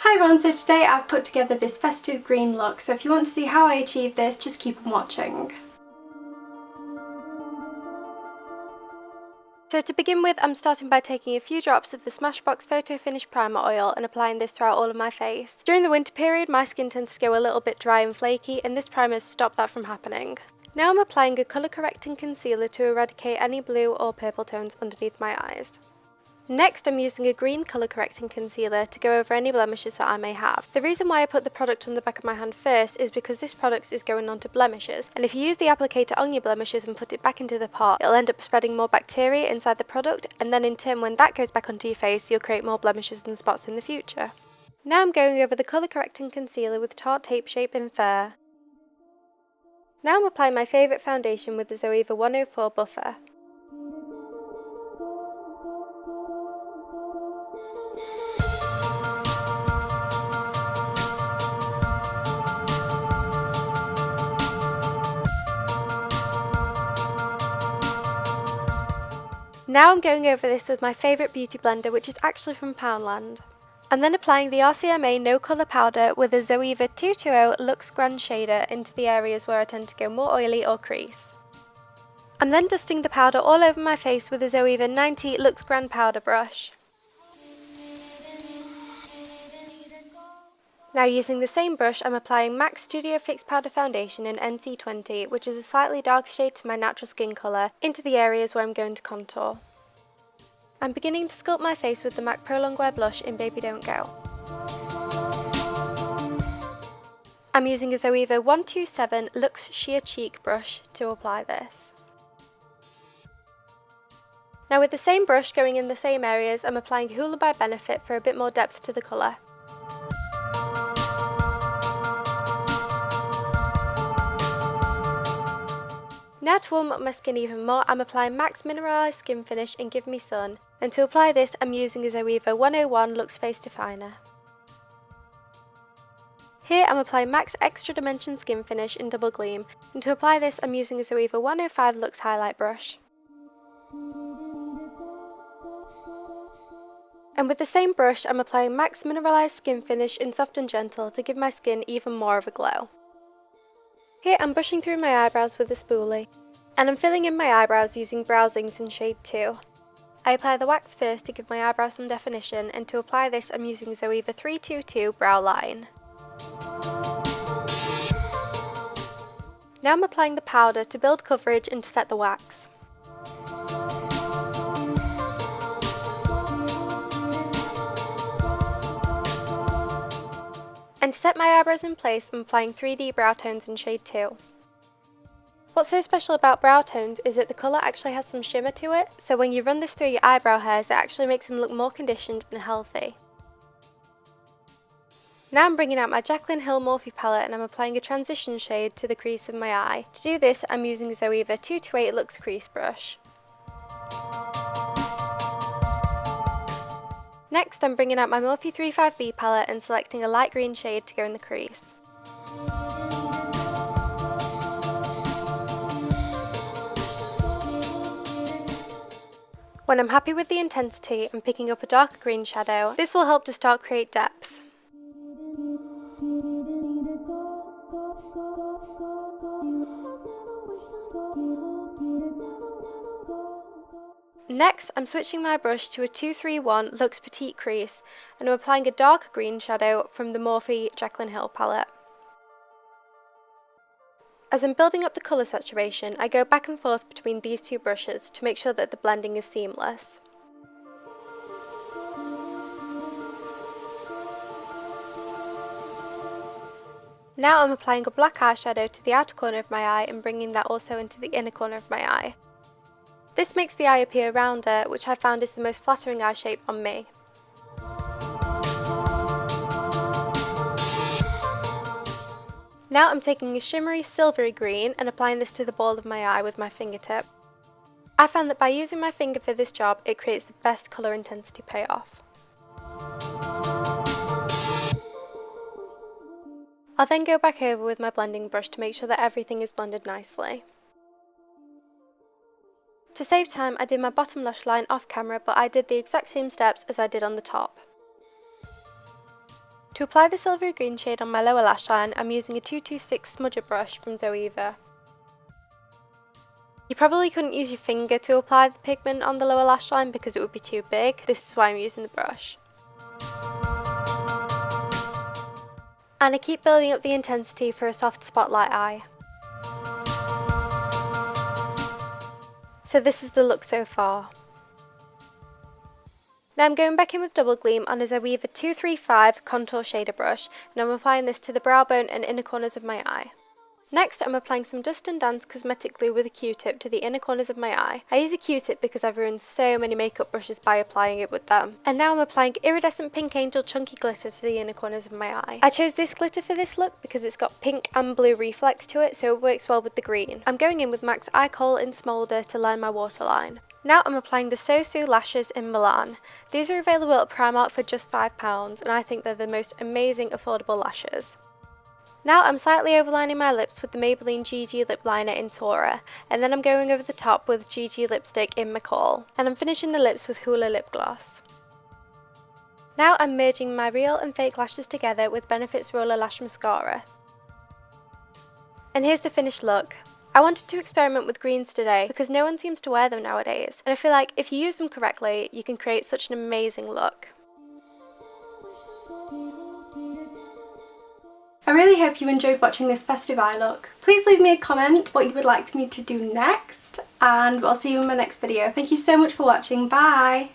Hi everyone, so today I've put together this festive green look, so if you want to see how I achieve this, just keep on watching. So to begin with, I'm starting by taking a few drops of the SMASHBOX Photo Finish Primer Oil and applying this throughout all of my face. During the winter period, my skin tends to go a little bit dry and flaky, and this primer has stopped that from happening. Now I'm applying a colour correcting concealer to eradicate any blue or purple tones underneath my eyes. Next, I'm using a green colour correcting concealer to go over any blemishes that I may have. The reason why I put the product on the back of my hand first is because this product is going onto blemishes, and if you use the applicator on your blemishes and put it back into the pot, it'll end up spreading more bacteria inside the product, and then in turn when that goes back onto your face, you'll create more blemishes and spots in the future. Now I'm going over the colour correcting concealer with Tarte Tape Shape in Fair. Now I'm applying my favourite foundation with the Zoeva 104 Buffer. Now I'm going over this with my favourite beauty blender, which is actually from Poundland. I'm then applying the RCMA No Colour Powder with a Zoeva 220 Luxe Grand Shader into the areas where I tend to go more oily or crease. I'm then dusting the powder all over my face with a Zoeva 90 Luxe Grand Powder brush. Now using the same brush, I'm applying MAC Studio Fix Powder Foundation in NC20, which is a slightly darker shade to my natural skin colour, into the areas where I'm going to contour. I'm beginning to sculpt my face with the MAC Pro Longwear blush in Baby Don't Go. I'm using a Zoeva 127 Luxe Sheer Cheek brush to apply this. Now with the same brush going in the same areas, I'm applying HOOLA by Benefit for a bit more depth to the colour. Now to warm up my skin even more, I'm applying MAC's MINERALISE Skin Finish in Give Me Sun, and to apply this I'm using a Zoeva 101 Luxe Face Definer. Here I'm applying MAC's Extra Dimension Skin Finish in Double Gleam, and to apply this I'm using a Zoeva 105 Luxe Highlight Brush. And with the same brush I'm applying MAC's MINERALISE Skin Finish in Soft and Gentle to give my skin even more of a glow. Here I'm brushing through my eyebrows with a spoolie, and I'm filling in my eyebrows using Browsings in shade 2. I apply the wax first to give my eyebrows some definition, and to apply this I'm using Zoeva 322 Brow Line. Now I'm applying the powder to build coverage and to set the wax. And to set my eyebrows in place, I'm applying 3D Brow Tones in shade 2. What's so special about brow tones is that the colour actually has some shimmer to it, so when you run this through your eyebrow hairs, it actually makes them look more conditioned and healthy. Now I'm bringing out my JACLYN Hill Morphe palette and I'm applying a transition shade to the crease of my eye. To do this, I'm using Zoeva 228 Luxe Crease Brush. Next, I'm bringing out my Morphe 35B palette and selecting a light green shade to go in the crease. When I'm happy with the intensity, I'm picking up a darker green shadow. This will help to start create depth. Next, I'm switching my brush to a 231 Luxe Petite Crease, and I'm applying a darker green shadow from the Morphe JACLYN Hill palette. As I'm building up the colour saturation, I go back and forth between these two brushes to make sure that the blending is seamless. Now I'm applying a black eyeshadow to the outer corner of my eye and bringing that also into the inner corner of my eye. This makes the eye appear rounder, which I found is the most flattering eye shape on me. Now I'm taking a shimmery silvery green and applying this to the ball of my eye with my fingertip. I found that by using my finger for this job, it creates the best colour intensity payoff. I'll then go back over with my blending brush to make sure that everything is blended nicely. To save time, I did my bottom lash line off camera, but I did the exact same steps as I did on the top. To apply the silvery green shade on my lower lash line, I'm using a 226 smudger brush from Zoeva. You probably couldn't use your finger to apply the pigment on the lower lash line because it would be too big. This is why I'm using the brush. And I keep building up the intensity for a soft spotlight eye. So this is the look so far. Now I'm going back in with double gleam on a Zoeva 235 contour shader brush, and I'm applying this to the brow bone and inner corners of my eye. Next, I'm applying some Dust and Dance cosmetic glue with a Q-tip to the inner corners of my eye. I use a Q-tip because I've ruined so many makeup brushes by applying it with them. And now I'm applying Iridescent Pink Angel chunky glitter to the inner corners of my eye. I chose this glitter for this look because it's got pink and blue reflex to it, so it works well with the green. I'm going in with MAC's Eye Kohl in Smolder to line my waterline. Now I'm applying the SOSU lashes in Milan. These are available at PRIMARK for just £5, and I think they're the most amazing affordable lashes. Now I'm slightly overlining my lips with the Maybelline GIGI lip liner in TAURA, and then I'm going over the top with GIGI lipstick in MCCALL, and I'm finishing the lips with HOOLA lip gloss. Now I'm merging my real and fake lashes together with Benefit's ROLLERLASH mascara. And here's the finished look. I wanted to experiment with greens today because no one seems to wear them nowadays, and I feel like if you use them correctly, you can create such an amazing look. I really hope you enjoyed watching this festive eye look. Please leave me a comment what you would like me to do next, and I'll see you in my next video. Thank you so much for watching. Bye!